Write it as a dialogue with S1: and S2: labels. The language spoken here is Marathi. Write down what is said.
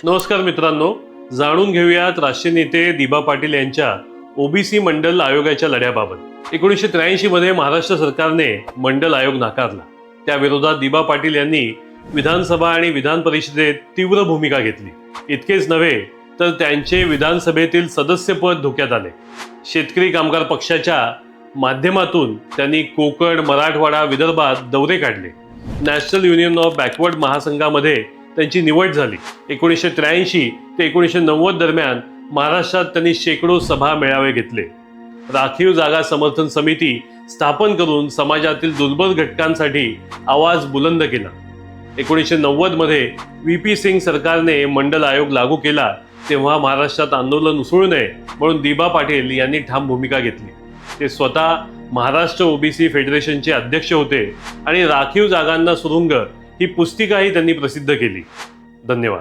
S1: नमस्कार मित्रांनो, जाणून घेऊयात राष्ट्रीय नेते दिबा पाटील यांच्या ओबीसी मंडल आयोगाच्या लढ्याबाबत। 1983 मध्ये महाराष्ट्र सरकारने मंडल आयोग नाकारला। त्या विरोधात दिबा पाटील यांनी विधानसभा आणि विधान परिषदेत तीव्र भूमिका घेतली। इतकेच नव्हे तर त्यांचे विधानसभेतील सदस्यपद धोक्यात आले। शेतकरी कामगार पक्षाच्या माध्यमातून त्यांनी कोकण, मराठवाडा, विदर्भात दौरे काढले। नॅशनल युनियन ऑफ बॅकवर्ड महासंघामध्ये त्यांची निवड झाली। 1983 ते 1990 दरम्यान महाराष्ट्रात त्यांनी शेकडो सभा मेळावे घेतले। राखीव जागा समर्थन समिती स्थापन करून समाजातील दुर्बल घटकांसाठी आवाज बुलंद केला। 1990 मध्ये व्हीपी सिंग सरकारने मंडल आयोग लागू केला, तेव्हा महाराष्ट्रात आंदोलन उसळू नये म्हणून दिबा पाटील यांनी ठाम भूमिका घेतली। ते स्वतः महाराष्ट्र ओबीसी फेडरेशनचे अध्यक्ष होते आणि राखीव जागांना सुरुंग ही पुस्तिकाही त्यांनी प्रसिद्ध केली। धन्यवाद।